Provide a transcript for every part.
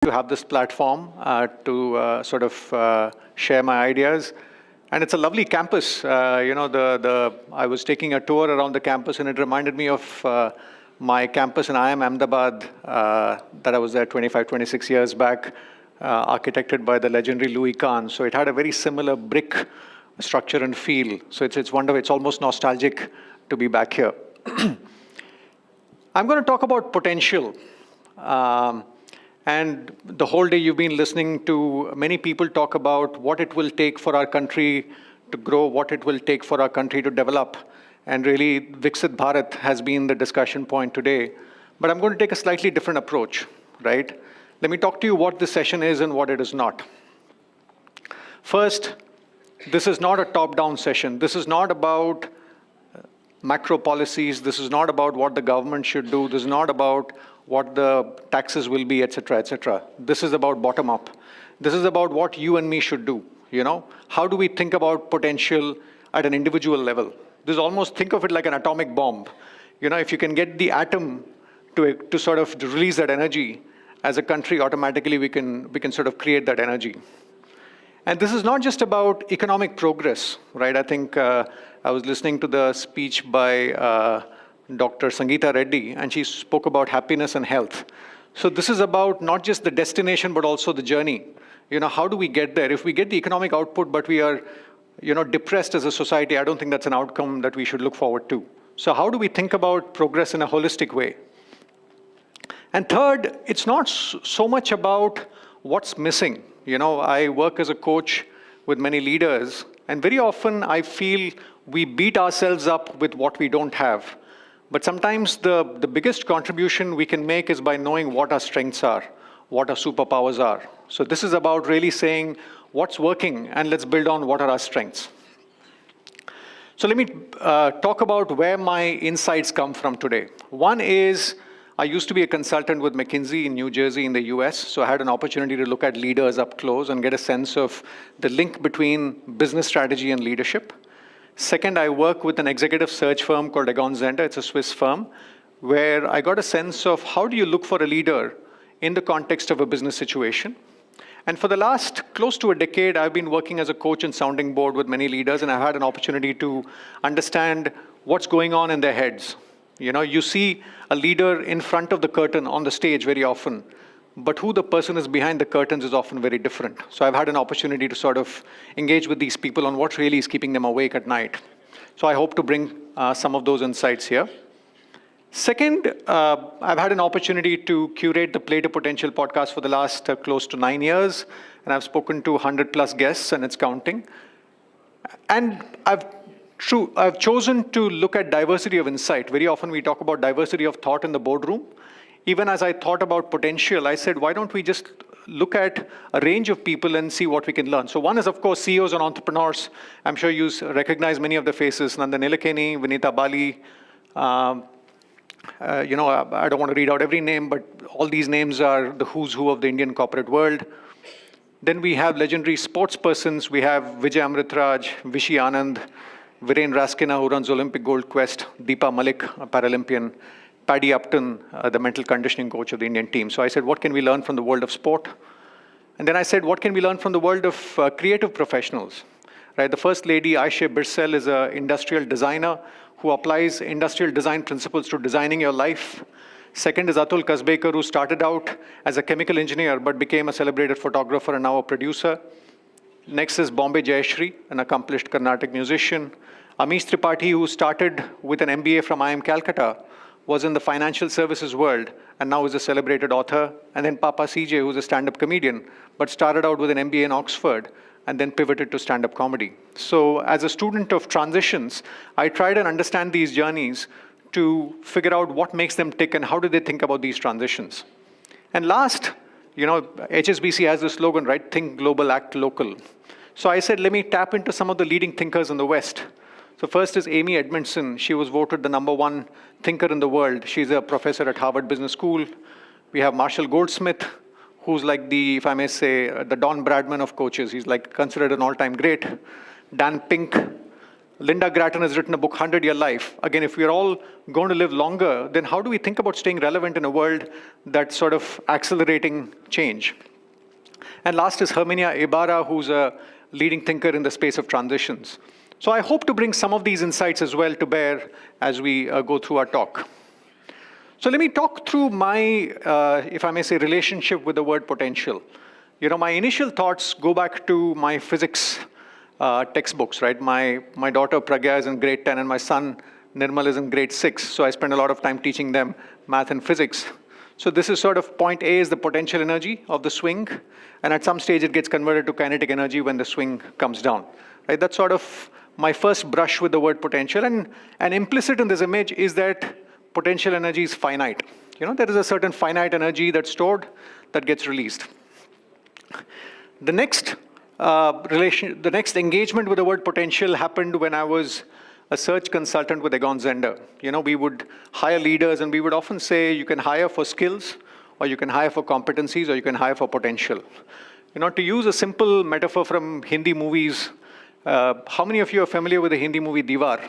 to have this platform to share my ideas. And it's a lovely campus. I was taking a tour around the campus, and it reminded me of my campus in IIM Ahmedabad that I was there 25, 26 years back, architected by the legendary Louis Kahn. So it had a very similar brick structure and feel. So it's wonderful. It's almost nostalgic to be back here. I'm going to talk about potential. And the whole day you've been listening to many people talk about what it will take for our country to grow, what it will take for our country to develop. And really, Viksit Bharat has been the discussion point today. But I'm going to take a slightly different approach, right? Let me talk to you what this session is and what it is not. First, this is not a top-down session. This is not about macro policies. This is not about what the government should do. This is not about what the taxes will be, et cetera, et cetera. This is about bottom-up. This is about what you and me should do, you know? How do we think about potential at an individual level? This almost, think of it like an atomic bomb. You know, if you can get the atom to sort of release that energy, as a country, automatically we can sort of create that energy. And this is not just about economic progress, right? I think I was listening to the speech by Dr. Sangeeta Reddy, and she spoke about happiness and health. So this is about not just the destination, but also the journey. You know, how do we get there? If we get the economic output, but we are, you know, depressed as a society, I don't think that's an outcome that we should look forward to. So how do we think about progress in a holistic way? And third, it's not so much about what's missing. You know, I work as a coach with many leaders, and very often I feel we beat ourselves up with what we don't have. But sometimes the biggest contribution we can make is by knowing what our strengths are, what our superpowers are. So this is about really saying what's working, and let's build on what are our strengths. So let me talk about where my insights come from today. One is, I used to be a consultant with McKinsey in New Jersey in the US, so I had an opportunity to look at leaders up close and get a sense of the link between business strategy and leadership. Second, I work with an executive search firm called Egon Zehnder. It's a Swiss firm, where I got a sense of how do you look for a leader in the context of a business situation. And for the last close to a decade, I've been working as a coach and sounding board with many leaders, and I've had an opportunity to understand what's going on in their heads. You know, you see a leader in front of the curtain on the stage very often, but who the person is behind the curtains is often very different. So I've had an opportunity to sort of engage with these people on what really is keeping them awake at night. So I hope to bring some of those insights here. Second, I've had an opportunity to curate the Play to Potential podcast for the last close to 9 years, and I've spoken to 100+ guests, and it's counting. And I've chosen to look at diversity of insight. Very often we talk about diversity of thought in the boardroom. Even as I thought about potential, I said, why don't we just look at a range of people and see what we can learn? So one is, of course, CEOs and entrepreneurs. I'm sure you recognize many of the faces: Nandan Nilekani, Vinita Bali. I don't want to read out every name, but all these names are the who's who of the Indian corporate world. Then we have legendary sports persons. We have Vijay Amritraj, Vishy Anand, Viren Raskina, who runs Olympic Gold Quest, Deepa Malik, a Paralympian, Paddy Upton, the mental conditioning coach of the Indian team. So I said, what can we learn from the world of sport? And then I said, what can we learn from the world of creative professionals? Right? The first lady, Aisha Birsel, is an industrial designer who applies industrial design principles to designing your life. Second is Atul Kasbekar, who started out as a chemical engineer but became a celebrated photographer and now a producer. Next is Bombay Jayashree, an accomplished Carnatic musician. Amish Tripathi, who started with an MBA from IIM Calcutta, was in the financial services world and now is a celebrated author. And then Papa CJ, who's a stand-up comedian, but started out with an MBA in Oxford and then pivoted to stand-up comedy. So as a student of transitions, I tried and understand these journeys to figure out what makes them tick and how do they think about these transitions. And last, you know, HSBC has this slogan, right? Think global, act local. So I said, let me tap into some of the leading thinkers in the West. So first is Amy Edmondson. She was voted the #1 thinker in the world. She's a professor at Harvard Business School. We have Marshall Goldsmith, who's like the, if I may say, the Don Bradman of coaches. He's like considered an all-time great. Dan Pink, Linda Grattan has written a book, 100-Year Life. Again, if we're all going to live longer, then how do we think about staying relevant in a world that's sort of accelerating change? And last is Herminia Ibarra, who's a leading thinker in the space of transitions. So I hope to bring some of these insights as well to bear as we go through our talk. So let me talk through my, if I may say, relationship with the word potential. My initial thoughts go back to my physics textbooks, right? My daughter Pragya is in grade 10 and my son Nirmal is in grade 6. So I spend a lot of time teaching them math and physics. So this is sort of point A is the potential energy of the swing. And at some stage it gets converted to kinetic energy when the swing comes down, right? That's sort of my first brush with the word potential. And implicit in this image is that potential energy is finite. There is a certain finite energy that's stored that gets released. The next the next engagement with the word potential happened when I was a search consultant with Egon Zehnder. We would hire leaders and we would often say you can hire for skills, or you can hire for competencies, or you can hire for potential. To use a simple metaphor from Hindi movies, how many of you are familiar with the Hindi movie Diwar?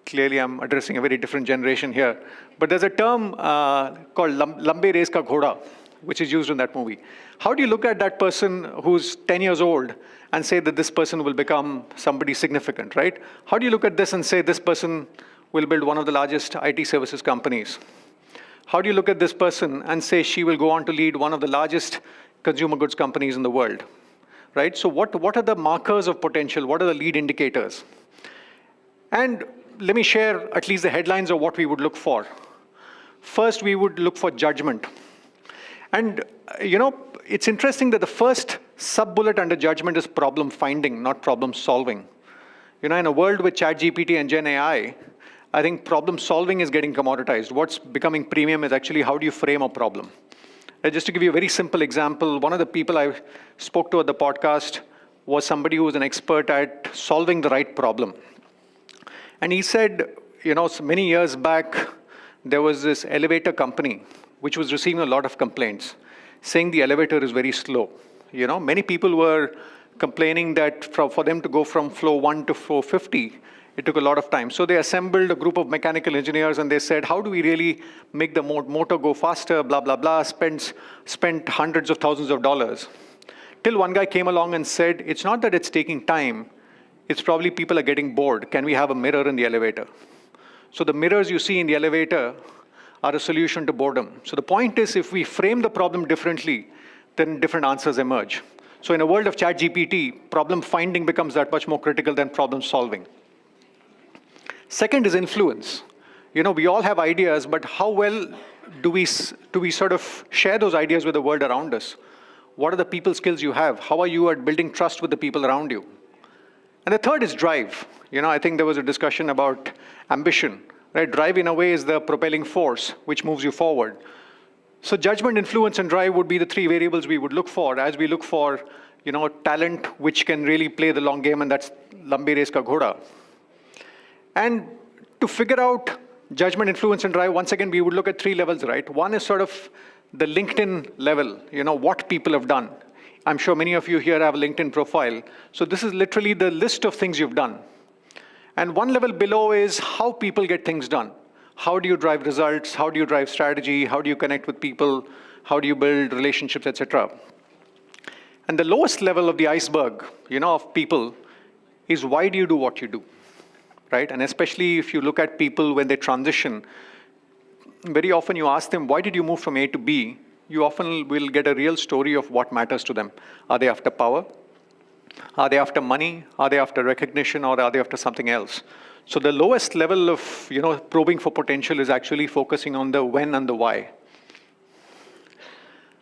Clearly, I'm addressing a very different generation here. But there's a term called Lambe Race Ka Ghoda, which is used in that movie. How do you look at that person who's 10 years old and say that this person will become somebody significant, right? How do you look at this and say this person will build one of the largest IT services companies? How do you look at this person and say she will go on to lead one of the largest consumer goods companies in the world, right? So what are the markers of potential? What are the lead indicators? And let me share at least the headlines of what we would look for. First, we would look for judgment. And, it's interesting that the first sub-bullet under judgment is problem finding, not problem solving. In a world with ChatGPT and Gen AI, I think problem solving is getting commoditized. What's becoming premium is actually how do you frame a problem. Just to give you a very simple example, one of the people I spoke to at the podcast was somebody who was an expert at solving the right problem. And he said, many years back, there was this elevator company which was receiving a lot of complaints, saying the elevator is very slow. Many people were complaining that for them to go from floor 1 to floor 50, it took a lot of time. So they assembled a group of mechanical engineers and they said, how do we really make the motor go faster, blah, blah, blah, spent hundreds of thousands of dollars. Till one guy came along and said, it's not that it's taking time, it's probably people are getting bored. Can we have a mirror in the elevator? So the mirrors you see in the elevator are a solution to boredom. So the point is, if we frame the problem differently, then different answers emerge. So in a world of ChatGPT, problem finding becomes that much more critical than problem solving. Second is influence. We all have ideas, but how well do we sort of share those ideas with the world around us? What are the people skills you have? How are you at building trust with the people around you? And the third is drive. I think there was a discussion about ambition. Right? Drive, in a way, is the propelling force which moves you forward. So judgment, influence, and drive would be the three variables we would look for as we look for, talent which can really play the long game, and that's Lambe Race Ka Ghoda. And to figure out judgment, influence, and drive, once again, we would look at three levels, right? One is sort of the LinkedIn level, what people have done. I'm sure many of you here have a LinkedIn profile. So this is literally the list of things you've done. And one level below is how people get things done. How do you drive results? How do you drive strategy? How do you connect with people? How do you build relationships, etc.? And the lowest level of the iceberg, of people is why do you do what you do, right? And especially if you look at people when they transition, very often you ask them, why did you move from A to B? You often will get a real story of what matters to them. Are they after power? Are they after money? Are they after recognition? Or are they after something else? So the lowest level of probing for potential is actually focusing on the when and the why.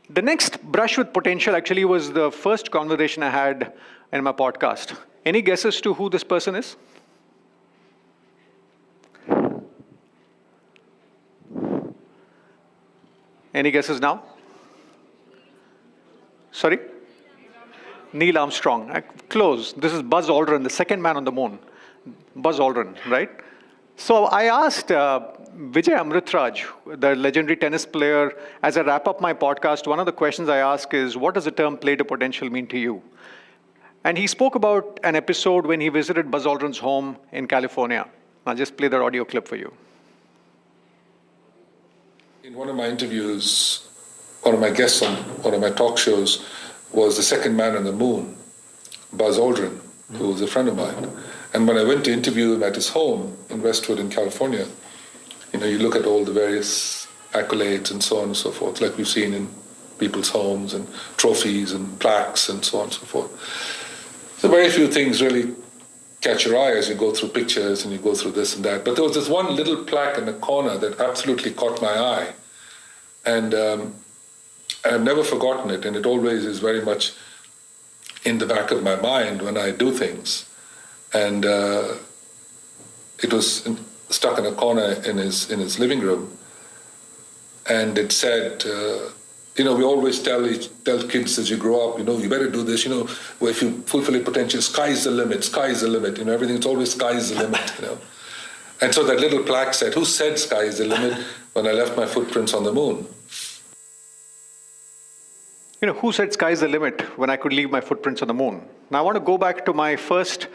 The next brush with potential actually was the first conversation I had in my podcast. Any guesses to who this person is? Any guesses now? Sorry? Neil Armstrong. Close. This is Buzz Aldrin, the second man on the moon. Buzz Aldrin, right? So I asked Vijay Amritraj, the legendary tennis player, as I wrap up my podcast, one of the questions I ask is, what does the term play to potential mean to you? And he spoke about an episode when he visited Buzz Aldrin's home in California. I'll just play that audio clip for you. In one of my interviews, one of my guests on one of my talk shows was the second man on the moon, Buzz Aldrin, who was a friend of mine. And when I went to interview him at his home in Westwood in California, you look at all the various accolades and so on and so forth, like we've seen in people's homes and trophies and plaques and so on and so forth. So very few things really catch your eye as you go through pictures and you go through this and that. But there was this one little plaque in the corner that absolutely caught my eye. And I've never forgotten it, and it always is very much in the back of my mind when I do things. And it was stuck in a corner in his living room. And it said, we always tell kids as you grow up, you better do this, if you fulfill your potential, sky's the limit, everything's always sky's the limit, And so that little plaque said, who said sky is the limit when I left my footprints on the moon? Who said sky is the limit when I could leave my footprints on the moon? Now I want to go back to my first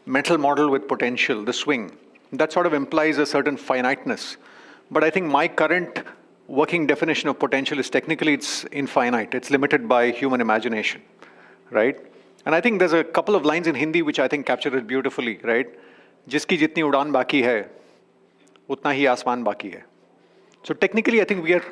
mental model with potential, the swing. That sort of implies a certain finiteness. But I think my current working definition of potential is technically it's infinite. It's limited by human imagination, right? And I think there's a couple of lines in Hindi which I think capture it beautifully, right? Jiski jitni udan baki hai, utna hi asman baki hai. So technically I think we are...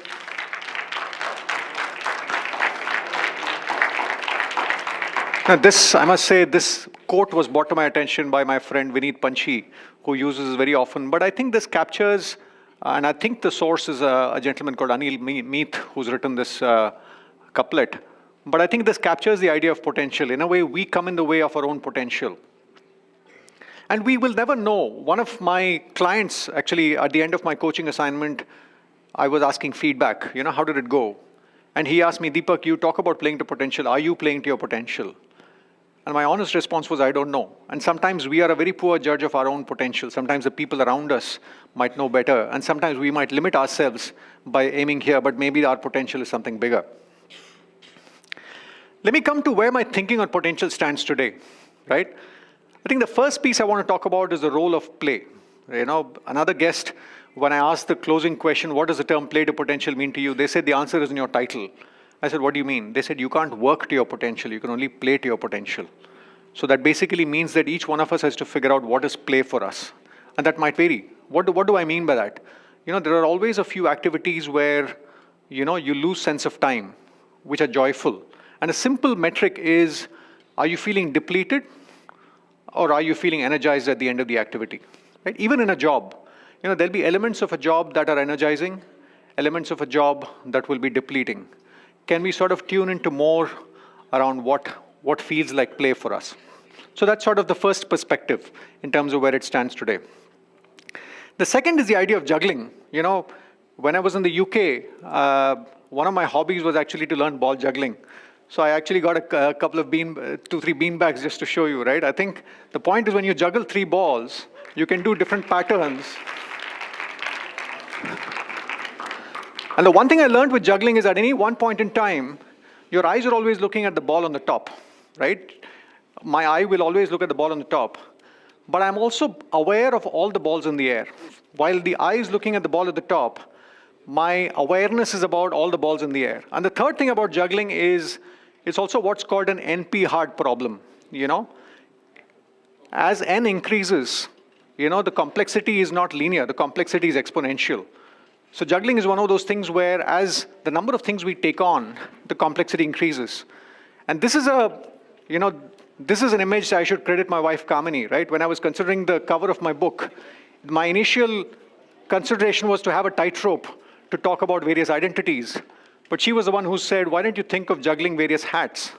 Now this, I must say, this quote was brought to my attention by my friend Vineet Panchi, who uses it very often. But I think this captures, and I think the source is a gentleman called Anil Meeth, who's written this couplet. But I think this captures the idea of potential. In a way, we come in the way of our own potential. And we will never know. One of my clients, actually, at the end of my coaching assignment, I was asking feedback. How did it go? And he asked me, Deepak, you talk about playing to potential. Are you playing to your potential? And my honest response was, I don't know. And sometimes we are a very poor judge of our own potential. Sometimes the people around us might know better. And sometimes we might limit ourselves by aiming here, but maybe our potential is something bigger. Let me come to where my thinking on potential stands today, right? I think the first piece I want to talk about is the role of play. Another guest, when I asked the closing question, what does the term play to potential mean to you? They said the answer is in your title. I said, what do you mean? They said, you can't work to your potential. You can only play to your potential. So that basically means that each one of us has to figure out what is play for us. And that might vary. What do I mean by that? There are always a few activities where, you lose sense of time, which are joyful. And a simple metric is, are you feeling depleted or are you feeling energized at the end of the activity? Right? Even in a job, there'll be elements of a job that are energizing, elements of a job that will be depleting. Can we sort of tune into more around what feels like play for us? So that's sort of the first perspective in terms of where it stands today. The second is the idea of juggling. When I was in the UK, one of my hobbies was actually to learn ball juggling. So I actually got a couple of 2-3 bean bags just to show you, right? I think the point is when you juggle 3 balls, you can do different patterns. And the one thing I learned with juggling is at any one point in time, your eyes are always looking at the ball on the top, right? My eye will always look at the ball on the top. But I'm also aware of all the balls in the air. While the eye is looking at the ball at the top, my awareness is about all the balls in the air. And the third thing about juggling is it's also what's called an NP-hard problem, As N increases, the complexity is not linear, the complexity is exponential. So juggling is one of those things where as the number of things we take on, the complexity increases. And this is this is an image I should credit my wife Kamini, right? When I was considering the cover of my book, my initial consideration was to have a tightrope to talk about various identities. But she was the one who said, why don't you think of juggling various hats?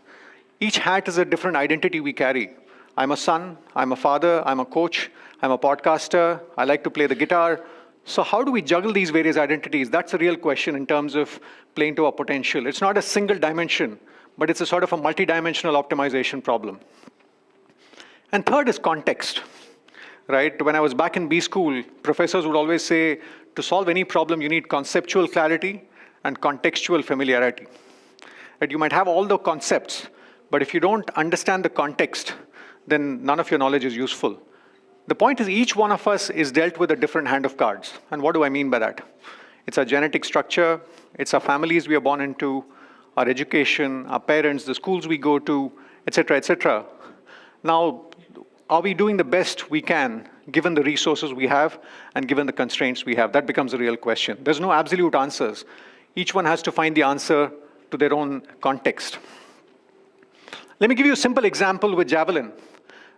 Each hat is a different identity we carry. I'm a son, I'm a father, I'm a coach, I'm a podcaster, I like to play the guitar. So how do we juggle these various identities? That's a real question in terms of playing to our potential. It's not a single dimension, but it's a sort of a multi-dimensional optimization problem. And third is context, right? When I was back in B school, professors would always say, to solve any problem, you need conceptual clarity and contextual familiarity. Right? You might have all the concepts, But if you don't understand the context, then none of your knowledge is useful. The point is each one of us is dealt with a different hand of cards. And what do I mean by that? It's our genetic structure, it's our families we are born into, our education, our parents, the schools we go to, etc., etc. Now, are we doing the best we can given the resources we have and given the constraints we have? That becomes a real question. There's no absolute answers. Each one has to find the answer to their own context. Let me give you a simple example with javelin.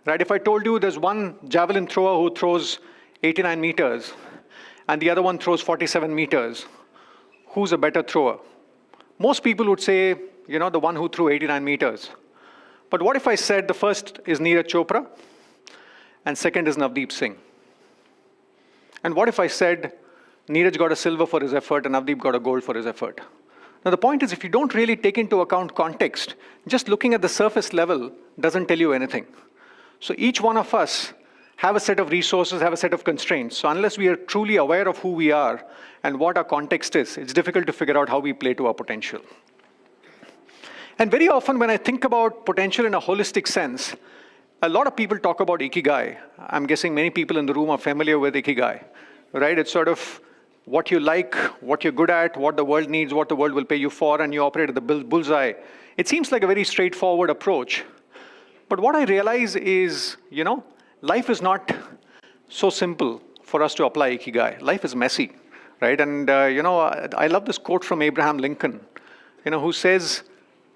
Right? If I told you there's one javelin thrower who throws 89 meters and the other one throws 47 meters, who's a better thrower? Most people would say, the one who threw 89 meters. But what if I said the first is Neeraj Chopra and second is Navdeep Singh? And what if I said Neeraj got a silver for his effort and Navdeep got a gold for his effort? Now the point is, if you don't really take into account context, just looking at the surface level doesn't tell you anything. So each one of us have a set of resources, have a set of constraints. So unless we are truly aware of who we are and what our context is, it's difficult to figure out how we play to our potential. And very often when I think about potential in a holistic sense, a lot of people talk about Ikigai. I'm guessing many people in the room are familiar with Ikigai, right? It's sort of what you like, what you're good at, what the world needs, what the world will pay you for, and you operate at the bullseye. It seems like a very straightforward approach. But what I realize is, life is not so simple for us to apply Ikigai. Life is messy, right? And, I love this quote from Abraham Lincoln, who says,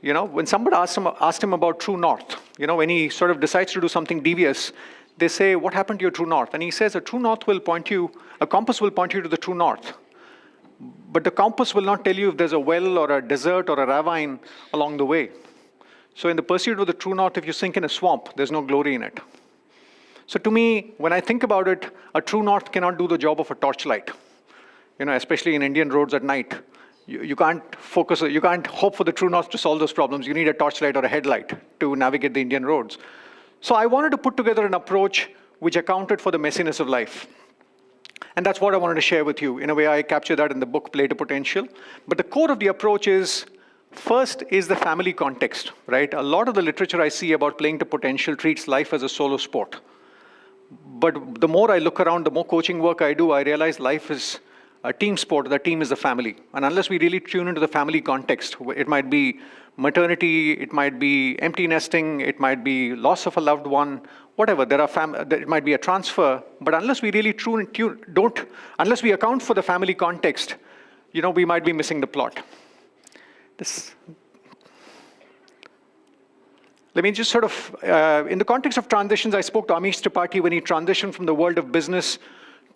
when somebody asked him about true north, when he sort of decides to do something devious, they say, what happened to your true north? And he says, a compass will point you to the true north. But the compass will not tell you if there's a well or a desert or a ravine along the way. So in the pursuit of the true north, if you sink in a swamp, there's no glory in it. So to me, when I think about it, a true north cannot do the job of a torchlight. Especially in Indian roads at night. You can't focus, you can't hope for the true north to solve those problems. You need a torchlight or a headlight to navigate the Indian roads. So I wanted to put together an approach which accounted for the messiness of life. And that's what I wanted to share with you. In a way, I capture that in the book, Play to Potential. But the core of the approach is, first is the family context, right? A lot of the literature I see about playing to potential treats life as a solo sport. But the more I look around, the more coaching work I do, I realize life is a team sport. The team is the family. And unless we really tune into the family context, it might be maternity, it might be empty nesting, it might be loss of a loved one, whatever. It might be a transfer. But unless we really unless we account for the family context, we might be missing the plot. Let me just sort of, in the context of transitions, I spoke to Amish Tripathi when he transitioned from the world of business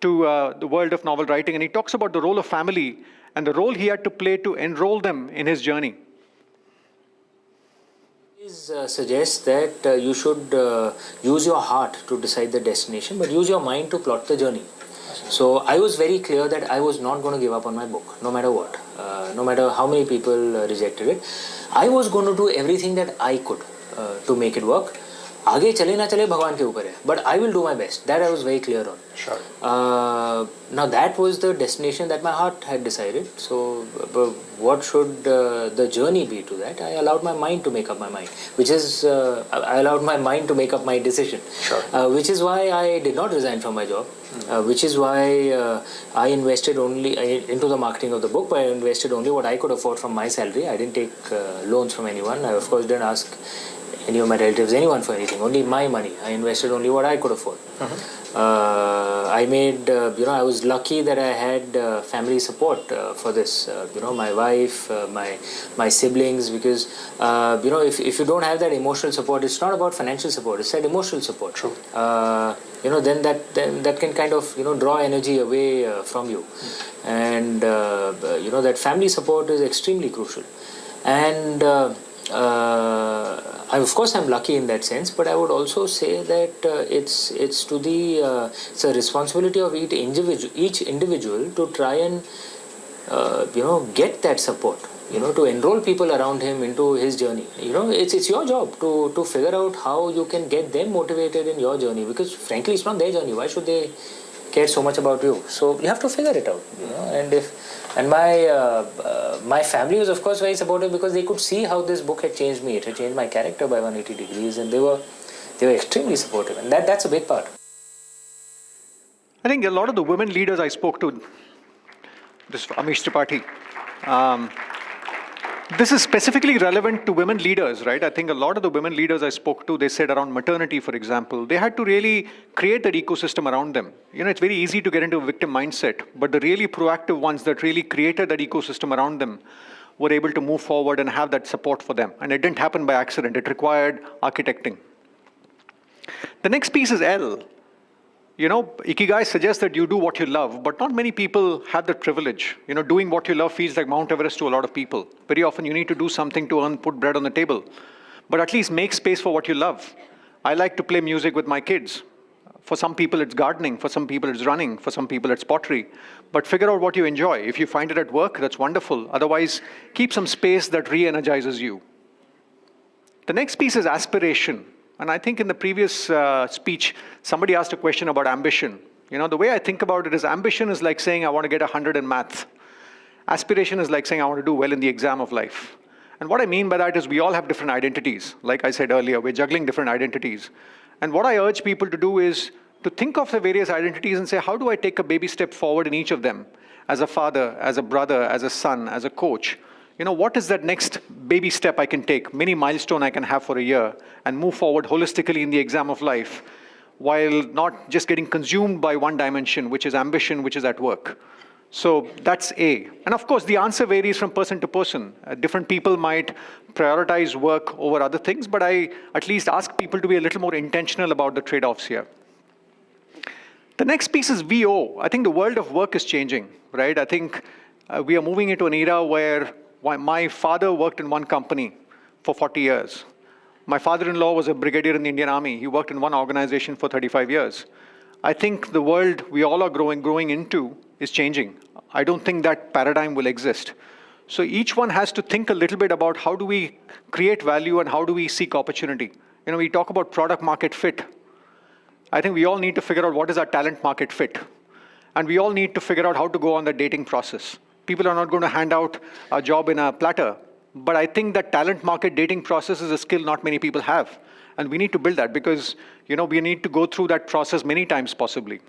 to the world of novel writing, and he talks about the role of family and the role he had to play to enroll them in his journey. Please suggest that you should use your heart to decide the destination, but use your mind to plot the journey. So I was very clear that I was not going to give up on my book, no matter what, no matter how many people rejected it. I was going to do everything that I could to make it work. आगे चले ना चले भगवान के ऊपर है, but I will do my best. That I was very clear on. Sure. Now that was the destination that my heart had decided. So what should the journey be to that? I allowed my mind to make up my mind, which is I allowed my mind to make up my decision. Sure. Which is why I did not resign from my job. Which is why I invested only into the marketing of the book. But I invested only what I could afford from my salary. I didn't take loans from anyone. I of course didn't ask any of my relatives, anyone for anything, only my money. I invested only what I could afford. I made, I was lucky that I had family support for this. My wife, my siblings, because, if you don't have that emotional support, it's not about financial support, it's that emotional support. True. Then that can kind of, draw energy away from you. And, that family support is extremely crucial. And, of course, I'm lucky in that sense, but I would also say that it's a responsibility of each individual to try and get that support. To enroll people around him into his journey. It's your job to figure out how you can get them motivated in your journey, because frankly, it's not their journey. Why should they care so much about you? So you have to figure it out. And if And my family was of course very supportive because they could see how this book had changed me. It had changed my character by 180 degrees, and they were extremely supportive, and that's a big part. I think a lot of the women leaders I spoke to, this Amish Tripathi, this is specifically relevant to women leaders, right? I think a lot of the women leaders I spoke to, they said around maternity, for example, they had to really create that ecosystem around them. It's very easy to get into a victim mindset, but the really proactive ones that really created that ecosystem around them were able to move forward and have that support for them. And it didn't happen by accident. It required architecting. The next piece is L. Ikigai suggests that you do what you love, but not many people have that privilege. Doing what you love feels like Mount Everest to a lot of people. Very often you need to do something to put bread on the table. But at least make space for what you love. I like to play music with my kids. For some people it's gardening, for some people it's running, for some people it's pottery. But figure out what you enjoy. If you find it at work, that's wonderful. Otherwise, keep some space that re-energizes you. The next piece is aspiration. And I think in the previous speech, somebody asked a question about ambition. The way I think about it is ambition is like saying I want to get 100 in math. Aspiration is like saying I want to do well in the exam of life. And what I mean by that is we all have different identities. Like I said earlier, we're juggling different identities. And what I urge people to do is to think of the various identities and say, how do I take a baby step forward in each of them? As a father, as a brother, as a son, as a coach. What is that next baby step I can take, mini milestone I can have for a year, and move forward holistically in the exam of life, while not just getting consumed by one dimension, which is ambition, which is at work. So that's A. And of course, the answer varies from person to person. Different people might prioritize work over other things, but I at least ask people to be a little more intentional about the trade-offs here. The next piece is VO. I think the world of work is changing, right? I think we are moving into an era where my father worked in one company for 40 years. My father-in-law was a brigadier in the Indian Army. He worked in one organization for 35 years. I think the world we all are growing into is changing. I don't think that paradigm will exist. So each one has to think a little bit about how do we create value and how do we seek opportunity. We talk about product market fit. I think we all need to figure out what is our talent market fit. And we all need to figure out how to go on the dating process. People are not going to hand out a job in a platter. But I think that talent market dating process is a skill not many people have. And we need to build that because, we need to go through that process many times possibly.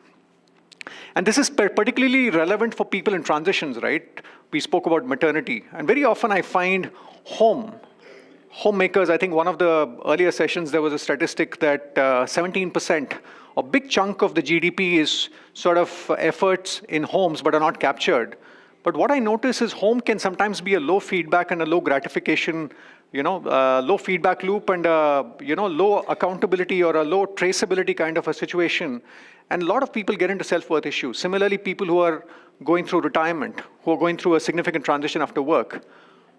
And this is particularly relevant for people in transitions, right? We spoke about maternity. And very often I find homemakers, I think one of the earlier sessions, there was a statistic that 17%, a big chunk of the GDP is sort of efforts in homes but are not captured. But what I notice is home can sometimes be a low feedback and a low gratification, low feedback loop and low accountability or a low traceability kind of a situation. And a lot of people get into self-worth issues. Similarly, people who are going through retirement, who are going through a significant transition after work.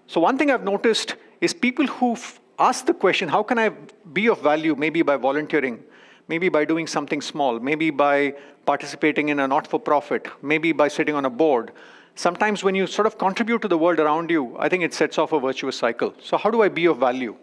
So one thing I've noticed is people who ask the question, how can I be of value? Maybe by volunteering, maybe by doing something small, maybe by participating in a not-for-profit, maybe by sitting on a board. Sometimes when you sort of contribute to the world around you, I think it sets off a virtuous cycle. So how do I be of value?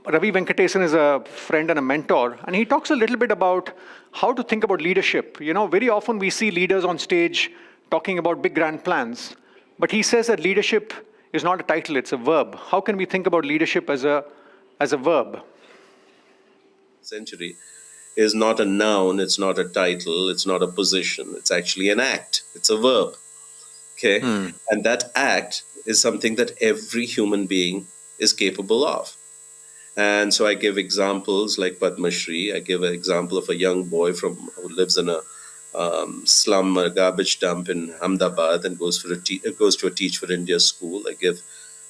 Ravi Venkatesan is a friend and a mentor, and he talks a little bit about how to think about leadership. Very often we see leaders on stage talking about big grand plans, but he says that leadership is not a title, it's a verb. How can we think about leadership as a verb? Century is not a noun, it's not a title, it's not a position, it's actually an act, it's a verb. Okay? And that act is something that every human being is capable of. And so I give examples like Padma Shri. I give an example of a young boy who lives in a slum, a garbage dump in Ahmedabad and goes to a Teach for India school. I give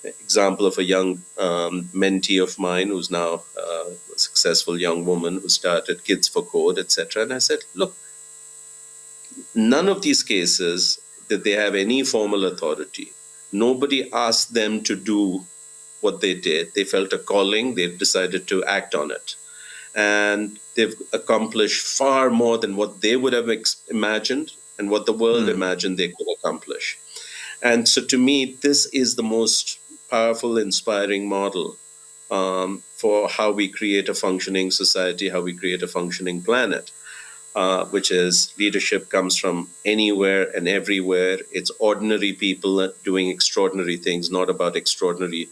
an example of a young mentee of mine who's now a successful young woman who started Kids for Code, etc. And I said, look, none of these cases did they have any formal authority. Nobody asked them to do what they did. They felt a calling. They decided to act on it. And they've accomplished far more than what they would have imagined and what the world imagined they could accomplish. And so to me, this is the most powerful, inspiring model for how we create a functioning society, how we create a functioning planet. which is leadership comes from anywhere and everywhere. It's ordinary people doing extraordinary things, not about extraordinary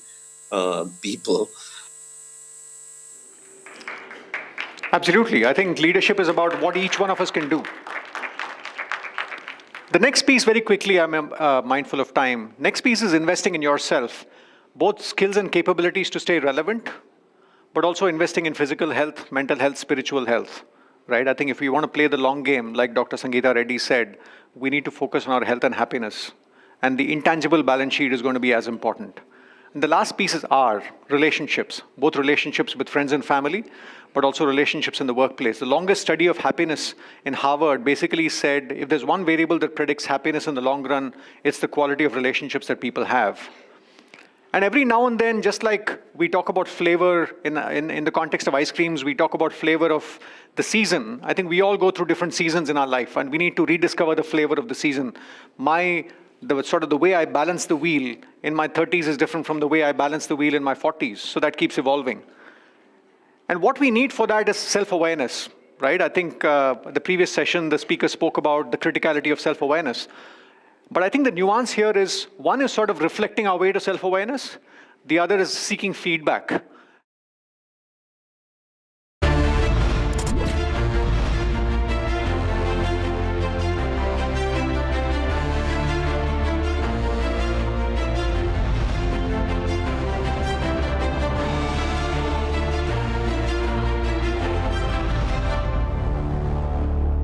people. Absolutely. I think leadership is about what each one of us can do. The next piece, very quickly, I'm mindful of time. Next piece is investing in yourself, both skills and capabilities to stay relevant, but also investing in physical health, mental health, spiritual health, right? I think if we want to play the long game, like Dr. Sangeeta Reddy said, we need to focus on our health and happiness. And the intangible balance sheet is going to be as important. And the last pieces are relationships, both relationships with friends and family, but also relationships in the workplace. The longest study of happiness in Harvard basically said, if there's one variable that predicts happiness in the long run, it's the quality of relationships that people have. And every now and then, just like we talk about flavor in the context of ice creams, we talk about flavor of the season. I think we all go through different seasons in our life, and we need to rediscover the flavor of the season. The way I balance the wheel in my 30s is different from the way I balance the wheel in my 40s. So that keeps evolving. And what we need for that is self-awareness, right? I think the previous session, the speaker spoke about the criticality of self-awareness. But I think the nuance here is, one is sort of reflecting our way to self-awareness. The other is seeking feedback.